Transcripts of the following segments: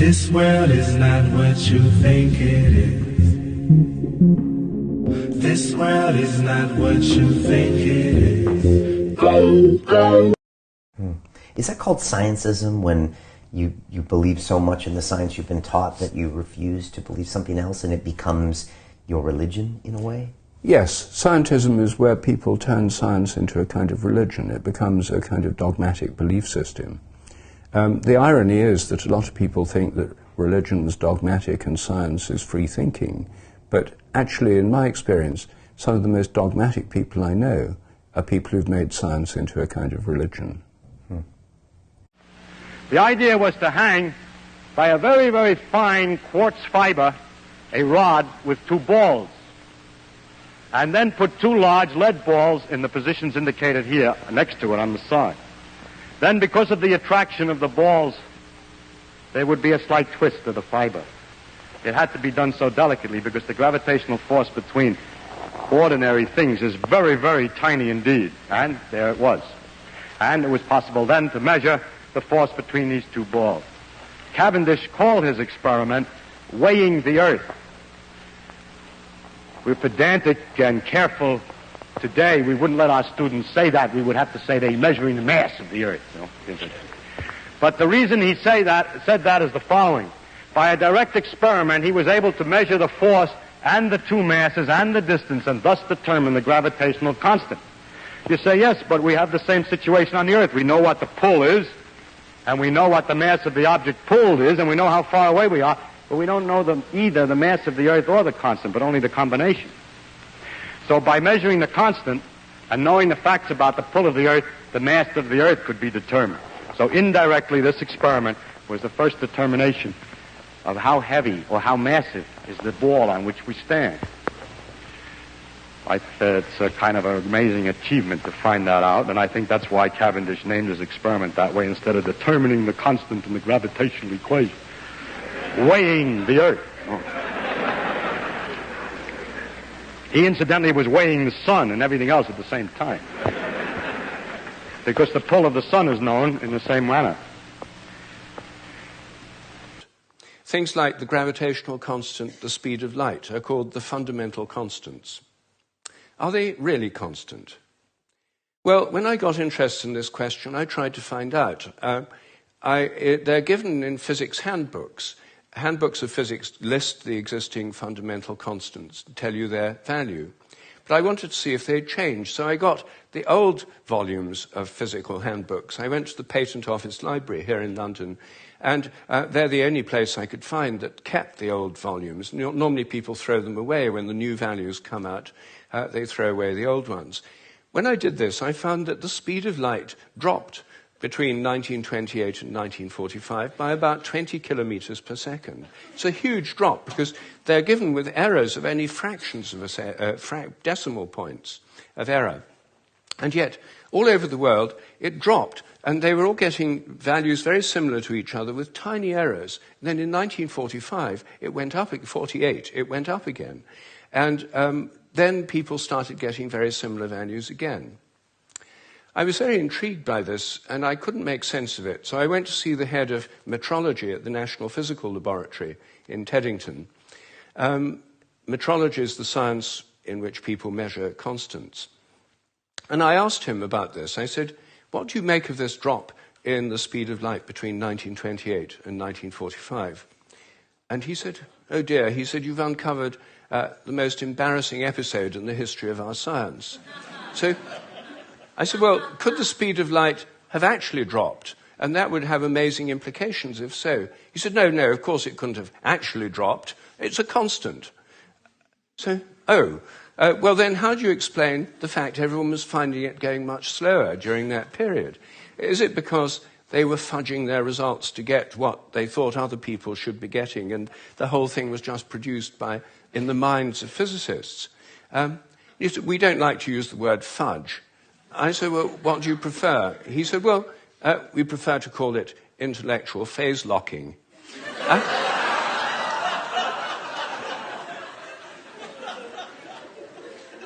This world is not what you think it is. This world is not what you think it is. Is that called scientism, when you believe so much in the science you've been taught that you refuse to believe something else and it becomes your religion in a way? Yes, scientism is where people turn science into a kind of religion. It becomes a kind of dogmatic belief system. The irony is that a lot of people think that religion is dogmatic and science is free thinking. But actually, in my experience, some of the most dogmatic people I know are people who've made science into a kind of religion. The idea was to hang by a very, very fine quartz fiber a rod with two balls, and then put two large lead balls in the positions indicated here next to it on the side. Then, because of the attraction of the balls, there would be a slight twist of the fiber. It had to be done so delicately because the gravitational force between ordinary things is very, very tiny indeed. And there it was. And it was possible then to measure the force between these two balls. Cavendish called his experiment weighing the Earth. We're pedantic and careful. Today, we wouldn't let our students say that. We would have to say they're measuring the mass of the Earth. You know? But the reason he said that is the following. By a direct experiment, he was able to measure the force and the two masses and the distance, and thus determine the gravitational constant. You say, yes, but we have the same situation on the Earth. We know what the pull is, and we know what the mass of the object pulled is, and we know how far away we are, but we don't know either the mass of the Earth or the constant, but only the combination. So by measuring the constant and knowing the facts about the pull of the Earth, the mass of the Earth could be determined. So indirectly, this experiment was the first determination of how heavy or how massive is the ball on which we stand. It's a kind of an amazing achievement to find that out, and I think that's why Cavendish named his experiment that way instead of determining the constant in the gravitational equation. Weighing the Earth. He incidentally was weighing the sun and everything else at the same time, because the pull of the sun is known in the same manner. Things like the gravitational constant, the speed of light, are called the fundamental constants. Are they really constant? Well, when I got interested in this question, I tried to find out. They're given in physics handbooks. Handbooks of physics list the existing fundamental constants, tell you their value. But I wanted to see if they'd changed, so I got the old volumes of physical handbooks. I went to the Patent Office Library here in London, and they're the only place I could find that kept the old volumes. Normally people throw them away when the new values come out. They throw away the old ones. When I did this, I found that the speed of light dropped between 1928 and 1945 by about 20 kilometers per second. It's a huge drop because they're given with errors of only fractions of decimal points of error. And yet, all over the world, it dropped, and they were all getting values very similar to each other with tiny errors. And then in 1945, it went up, 48, it went up again. And then people started getting very similar values again. I was very intrigued by this, and I couldn't make sense of it. So I went to see the head of metrology at the National Physical Laboratory in Teddington. Metrology is the science in which people measure constants. And I asked him about this. I said, what do you make of this drop in the speed of light between 1928 and 1945? And he said, oh dear, he said, you've uncovered the most embarrassing episode in the history of our science. So I said, well, could the speed of light have actually dropped? And that would have amazing implications if so. He said, no, of course it couldn't have actually dropped. It's a constant. So, well then how do you explain the fact everyone was finding it going much slower during that period? Is it because they were fudging their results to get what they thought other people should be getting, and the whole thing was just produced in the minds of physicists? We don't like to use the word fudge. I said, well, what do you prefer? He said, well, we prefer to call it intellectual phase locking.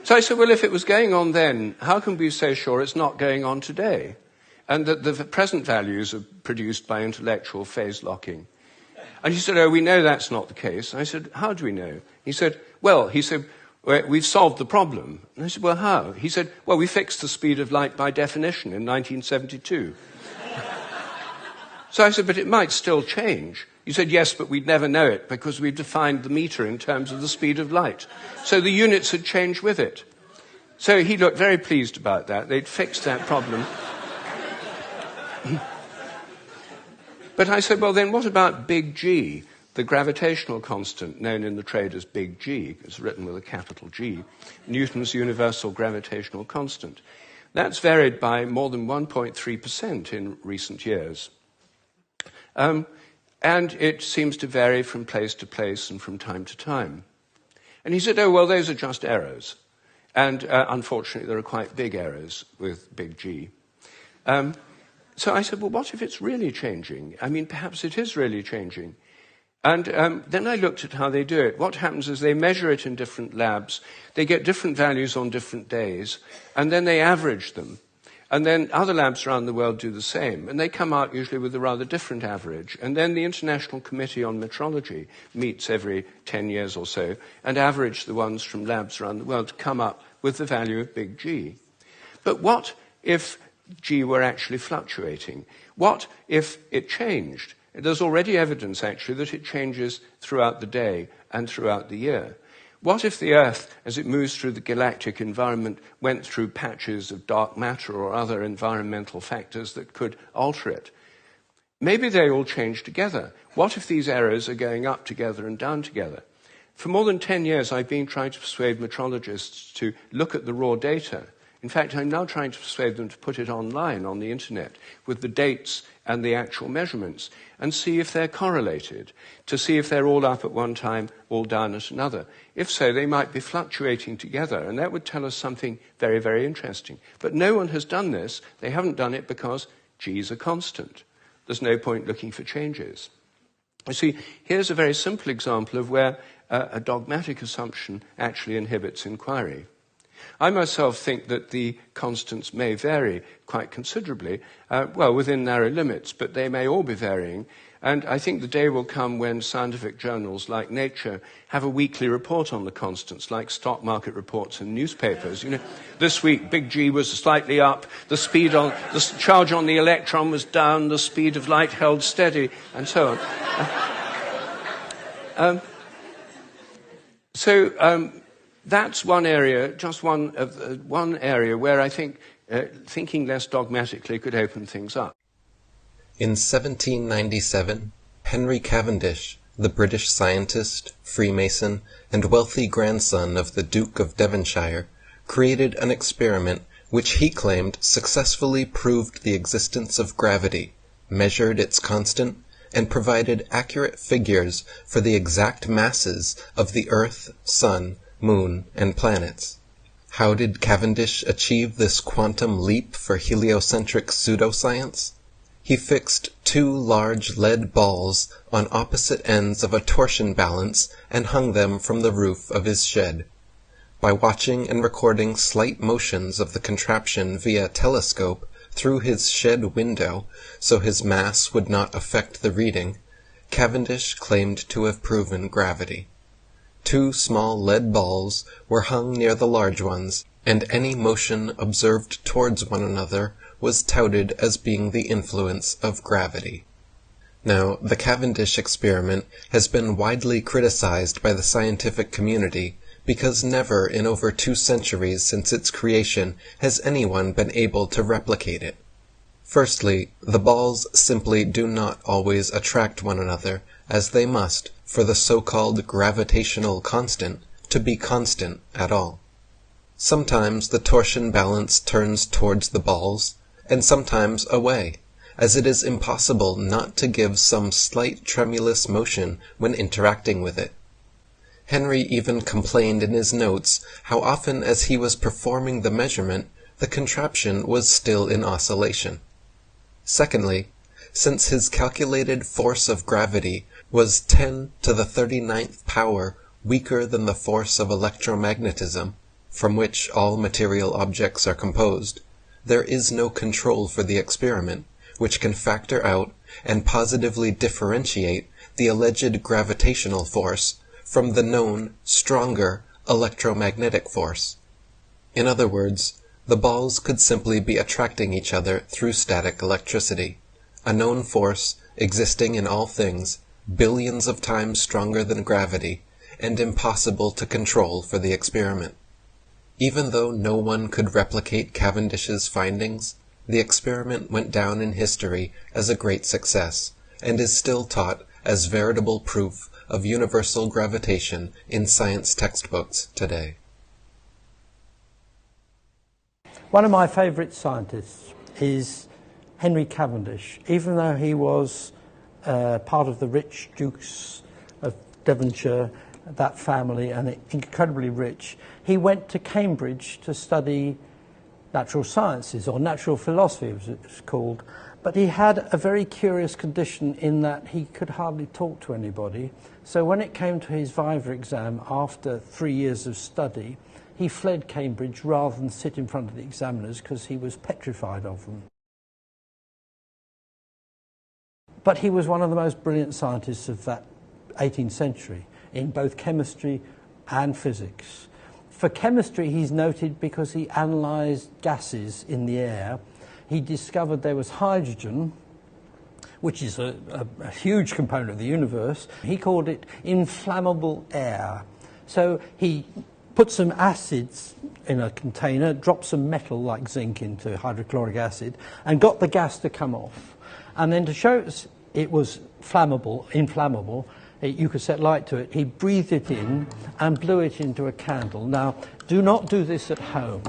So I said, well, if it was going on then, how can we be so sure it's not going on today? And that the present values are produced by intellectual phase locking. And he said, oh, we know that's not the case. I said, how do we know? He said, well, we've solved the problem. And I said, well, how? He said, well, we fixed the speed of light by definition in 1972. So I said, but it might still change. He said, yes, but we'd never know it because we've defined the meter in terms of the speed of light. So the units had changed with it. So he looked very pleased about that. They'd fixed that problem. But I said, well, then what about big G, the gravitational constant known in the trade as big G? It's written with a capital G, Newton's universal gravitational constant. That's varied by more than 1.3% in recent years. And it seems to vary from place to place and from time to time. And he said, oh, well, those are just errors. And unfortunately, there are quite big errors with big G. So I said, well, what if it's really changing? I mean, perhaps it is really changing. And then I looked at how they do it. What happens is they measure it in different labs. They get different values on different days. And then they average them. And then other labs around the world do the same. And they come out usually with a rather different average. And then the International Committee on Metrology meets every 10 years or so and average the ones from labs around the world to come up with the value of big G. But what if G were actually fluctuating? What if it changed? There's already evidence, actually, that it changes throughout the day and throughout the year. What if the Earth, as it moves through the galactic environment, went through patches of dark matter or other environmental factors that could alter it? Maybe they all change together. What if these errors are going up together and down together? For more than 10 years, I've been trying to persuade metrologists to look at the raw data. In fact, I'm now trying to persuade them to put it online on the internet with the dates and the actual measurements and see if they're correlated, to see if they're all up at one time, all down at another. If so, they might be fluctuating together, and that would tell us something very, very interesting. But no one has done this. They haven't done it because G's are constant. There's no point looking for changes. You see, here's a very simple example of where a dogmatic assumption actually inhibits inquiry. I myself think that the constants may vary quite considerably, within narrow limits, but they may all be varying. And I think the day will come when scientific journals like Nature have a weekly report on the constants, like stock market reports in newspapers. You know, this week, big G was slightly up, the charge on the electron was down, the speed of light held steady, and so on. That's one area, just one area where I think thinking less dogmatically could open things up. In 1797, Henry Cavendish, the British scientist, Freemason, and wealthy grandson of the Duke of Devonshire, created an experiment which he claimed successfully proved the existence of gravity, measured its constant, and provided accurate figures for the exact masses of the Earth, Sun, Moon, and planets. How did Cavendish achieve this quantum leap for heliocentric pseudoscience? He fixed 2 large lead balls on opposite ends of a torsion balance and hung them from the roof of his shed. By watching and recording slight motions of the contraption via telescope through his shed window, so his mass would not affect the reading, Cavendish claimed to have proven gravity. 2 small lead balls were hung near the large ones, and any motion observed towards one another was touted as being the influence of gravity. Now, the Cavendish experiment has been widely criticized by the scientific community because never in over 2 centuries since its creation has anyone been able to replicate it. Firstly, the balls simply do not always attract one another, as they must, for the so-called gravitational constant to be constant at all. Sometimes the torsion balance turns towards the balls, and sometimes away, as it is impossible not to give some slight tremulous motion when interacting with it. Henry even complained in his notes how often as he was performing the measurement, the contraption was still in oscillation. Secondly, since his calculated force of gravity was 10 to the 39th power weaker than the force of electromagnetism, from which all material objects are composed, there is no control for the experiment, which can factor out and positively differentiate the alleged gravitational force from the known, stronger electromagnetic force. In other words, the balls could simply be attracting each other through static electricity, a known force existing in all things, billions of times stronger than gravity, and impossible to control for the experiment. Even though no one could replicate Cavendish's findings, the experiment went down in history as a great success, and is still taught as veritable proof of universal gravitation in science textbooks today. One of my favourite scientists is Henry Cavendish. Even though he was part of the rich dukes of Devonshire, that family, and incredibly rich, he went to Cambridge to study natural sciences, or natural philosophy as it's called. But he had a very curious condition in that he could hardly talk to anybody. So when it came to his Viva exam after 3 years of study, he fled Cambridge rather than sit in front of the examiners because he was petrified of them. But he was one of the most brilliant scientists of that 18th century in both chemistry and physics. For chemistry, he's noted because he analysed gases in the air. He discovered there was hydrogen, which is a huge component of the universe. He called it inflammable air. So he put some acids in a container, dropped some metal like zinc into hydrochloric acid, and got the gas to come off. And then to show it was inflammable, you could set light to it, he breathed it in and blew it into a candle. Now, do not do this at home,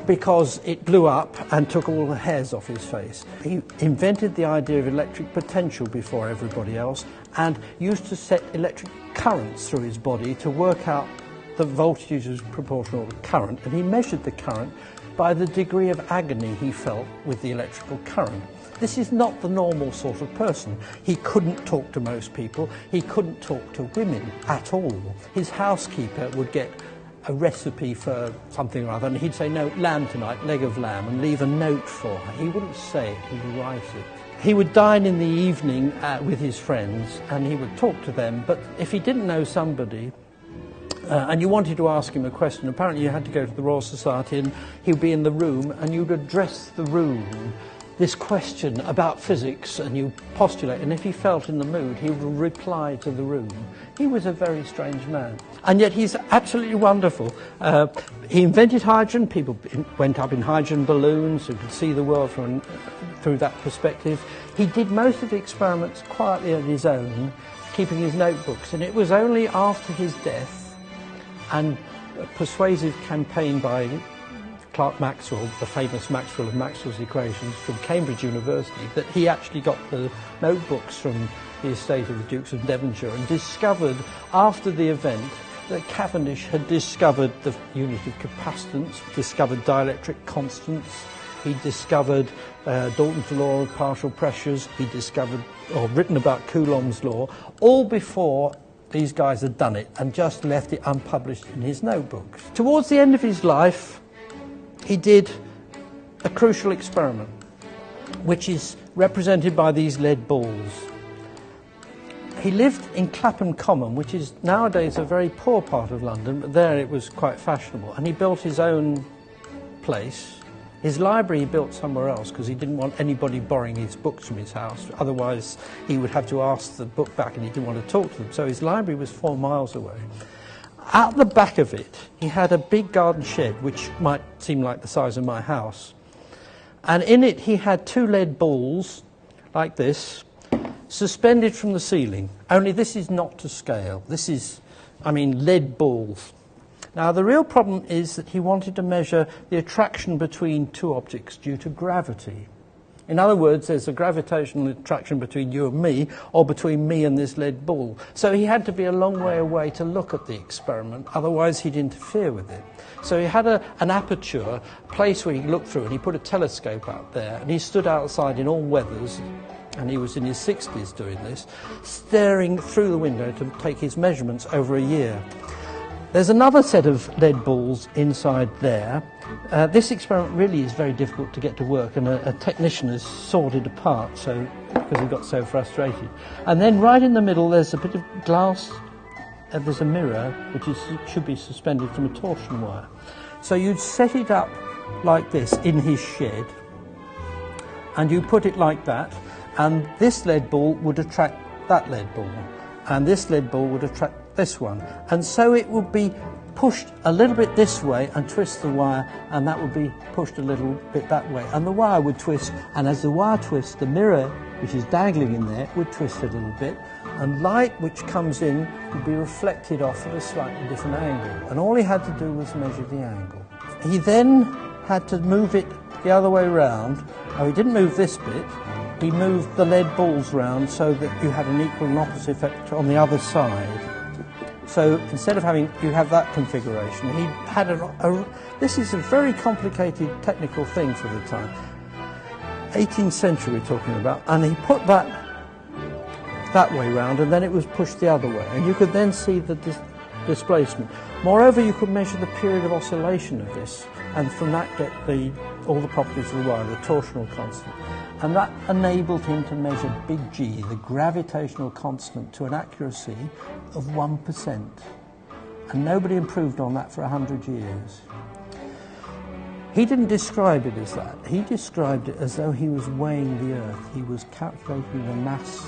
because it blew up and took all the hairs off his face. He invented the idea of electric potential before everybody else, and used to set electric currents through his body to work out the voltage was proportional to current, and he measured the current by the degree of agony he felt with the electrical current. This is not the normal sort of person. He couldn't talk to most people. He couldn't talk to women at all. His housekeeper would get a recipe for something or other, and he'd say, no, lamb tonight, leg of lamb, and leave a note for her. He wouldn't say it, he would write it. He would dine in the evening with his friends, and he would talk to them, but if he didn't know somebody, and you wanted to ask him a question, apparently you had to go to the Royal Society, and he would be in the room, and you'd address the room this question about physics, and you postulate, and if he felt in the mood, he would reply to the room. He was a very strange man, and yet he's absolutely wonderful. He invented hydrogen. People went up in hydrogen balloons and could see the world through that perspective. He did most of the experiments quietly on his own, keeping his notebooks, and it was only after his death and a persuasive campaign by Clerk Maxwell, the famous Maxwell of Maxwell's equations from Cambridge University, that he actually got the notebooks from the estate of the Dukes of Devonshire and discovered after the event that Cavendish had discovered the unit of capacitance, discovered dielectric constants, he discovered Dalton's law of partial pressures, he discovered or written about Coulomb's law, all before these guys had done it, and just left it unpublished in his notebooks. Towards the end of his life, he did a crucial experiment, which is represented by these lead balls. He lived in Clapham Common, which is nowadays a very poor part of London, but there it was quite fashionable. And he built his own place. His library he built somewhere else because he didn't want anybody borrowing his books from his house. Otherwise, he would have to ask the book back, and he didn't want to talk to them. So his library was 4 miles away. At the back of it, he had a big garden shed, which might seem like the size of my house. And in it, he had 2 lead balls, like this, suspended from the ceiling. Only this is not to scale. This is, lead balls. Now, the real problem is that he wanted to measure the attraction between 2 objects due to gravity. In other words, there's a gravitational attraction between you and me, or between me and this lead ball. So he had to be a long way away to look at the experiment, otherwise he'd interfere with it. So he had an aperture, a place where he could look through, and he put a telescope out there, and he stood outside in all weathers, and he was in his 60s doing this, staring through the window to take his measurements over a year. There's another set of lead balls inside there. This experiment really is very difficult to get to work, and a technician has sawed it apart because he got so frustrated. And then right in the middle there's a bit of glass, there's a mirror which should be suspended from a torsion wire. So you'd set it up like this in his shed, and you put it like that, and this lead ball would attract that lead ball, and this lead ball would attract this one, and so it would be pushed a little bit this way and twist the wire, and that would be pushed a little bit that way, and the wire would twist, and as the wire twists, the mirror, which is dangling in there, would twist a little bit, and light which comes in would be reflected off at a slightly different angle, and all he had to do was measure the angle. He then had to move it the other way round. He didn't move this bit, he moved the lead balls round so that you had an equal and opposite effect on the other side. So instead of you have that configuration, he had this is a very complicated technical thing for the time. 18th century we're talking about, and he put that way round, and then it was pushed the other way, and you could then see the displacement. Moreover, you could measure the period of oscillation of this, and from that get all the properties of the wire, the torsional constant. And that enabled him to measure big G, the gravitational constant, to an accuracy of 1%. And nobody improved on that for 100 years. He didn't describe it as that. He described it as though he was weighing the Earth. He was calculating the mass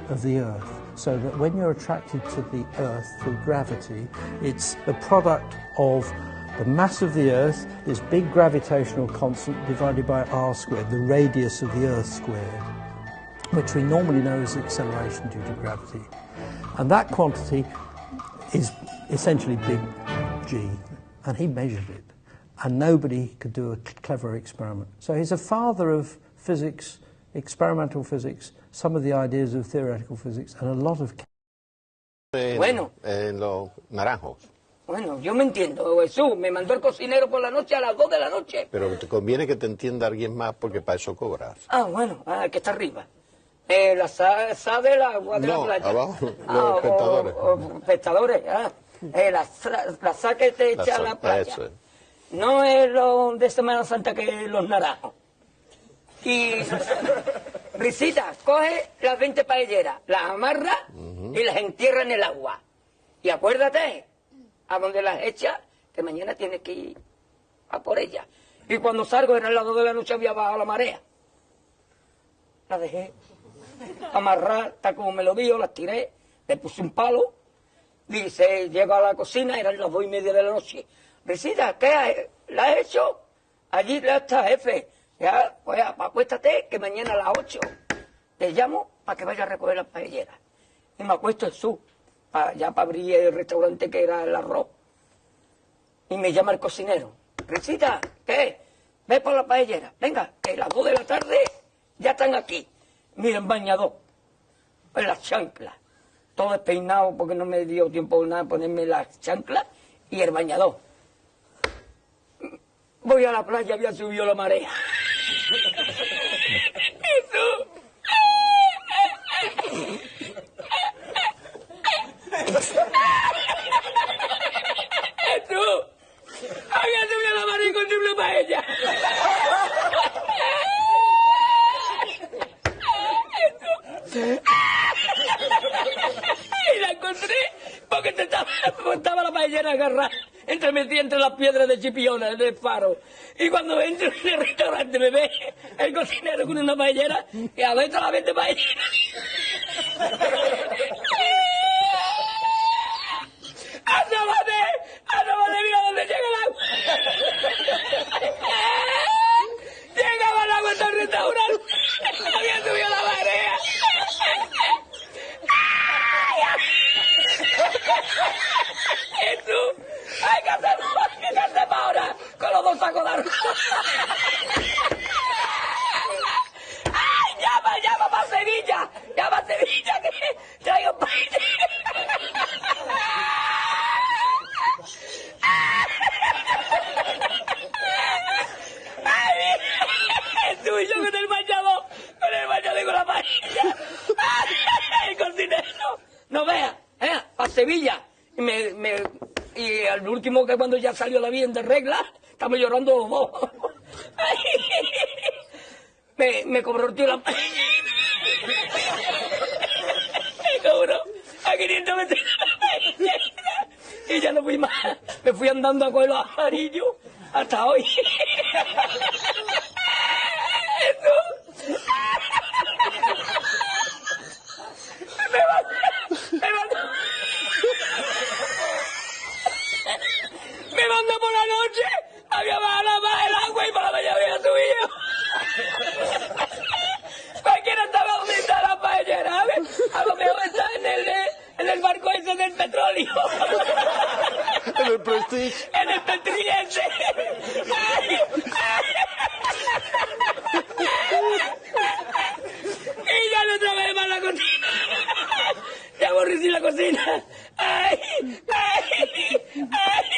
of the Earth, so that when you're attracted to the Earth through gravity, it's the product of the mass of the Earth, this big gravitational constant, divided by r squared, the radius of the Earth squared, which we normally know as acceleration due to gravity. And that quantity is essentially big G, and he measured it. And nobody could do a clever experiment. So he's a father of physics, experimental physics, some of the ideas of theoretical physics, and a lot of... Bueno. En los naranjos. Bueno, yo me entiendo, Jesús, me mandó el cocinero por la noche a las 2 de la noche. Pero te conviene que te entienda alguien más porque para eso cobras. Ah, bueno, que está arriba. La sa del agua de la playa. Abajo, los espectadores. Espectadores, la sa que te echa a la playa. Eso es. No es lo de Semana Santa que los naranjos. Y Risita, coge las 20 paelleras, las amarra y las entierra en el agua. Y acuérdate, a donde las echa, que mañana tienes que ir a por ellas. Y cuando salgo, era el lado de la noche, había bajado la marea. La dejé amarrar, tal como me lo dijo, las tiré, le puse un palo, dice, llego a la cocina, eran las 2:30 de la noche. Risita, ¿qué la has hecho? Allí ya está, jefe. Ya, pues acuéstate, que mañana a las 8 te llamo para que vaya a recoger las paelleras. Y me acuesto en ya para abrir el restaurante que era el arroz. Y me llama el cocinero. Risita, ¿qué? Ve por la paellera. Venga, que las 2 de la tarde ya están aquí. Miren, bañador, en las chanclas. Todo despeinado porque no me dio tiempo nada ponerme las chanclas y el bañador. Voy a la playa, había subido la marea. Jesús. Jesús. Había subido la marea y encontré una paella. Y la encontré porque estaba la paellera agarrada metida entre las piedras de Chipiona, del faro. Y cuando entro en el restaurante me ve el cocinero con una paellera y adentro la 20 paelleras. ¡Asómate, mira dónde llega el agua! Llegaba el agua hasta el restaurante. Había subido la marea. Jesús, hay que hacer para ahora con los 2 sacos de arroz. ¡Ay, llama para Sevilla! ¡Llama a Sevilla que traigo paella! ¡Ay, Jesús, yo con el bañador y con la paella! ¡El cocinero! No vea, para Sevilla. Me Y al último, que cuando ya salió la bien de regla, estamos llorando los dos. Me cobró el tío la... Me cobró a 500 metros. Y ya no fui más. Me fui andando a coger los amarillos hasta hoy. Me mandó por la noche, había bajado más el agua y para la mañana había subido. Cualquiera estaba donde está la paellera, ¿sabes? A lo mejor está en el barco ese del petróleo. En el Prestige. En el Prestige ese. Y ya no trabajé más la cocina. Ya aborrecí la cocina. Ay, ay, ay.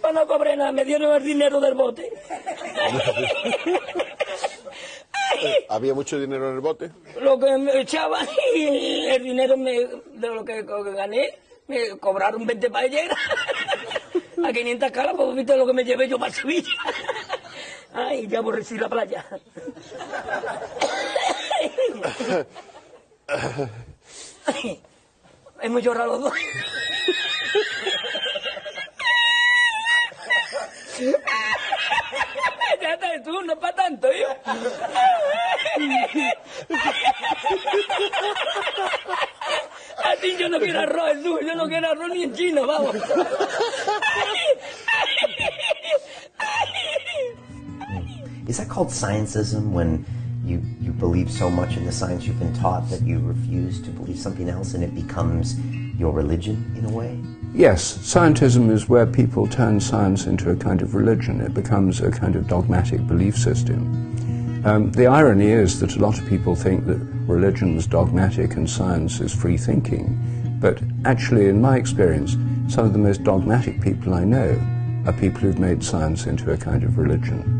Pues no cobré nada, me dieron el dinero del bote. ¿Había mucho dinero en el bote? Lo que me echaban y el dinero de lo que gané, me cobraron 20 paelleras. A 500 calas, pues viste lo que me llevé yo para Sevilla. Ay, ya aborrecí la playa. Ay, hemos llorado los dos. Ya está, tú, no es para tanto, yo. Así yo no quiero arroz, Jesús, yo no quiero arroz ni en chino, vamos. Is that called scientism, when you believe so much in the science you've been taught that you refuse to believe something else and it becomes your religion in a way? Yes, scientism is where people turn science into a kind of religion. It becomes a kind of dogmatic belief system. The irony is that a lot of people think that religion's dogmatic and science is free thinking. But actually, in my experience, some of the most dogmatic people I know are people who've made science into a kind of religion.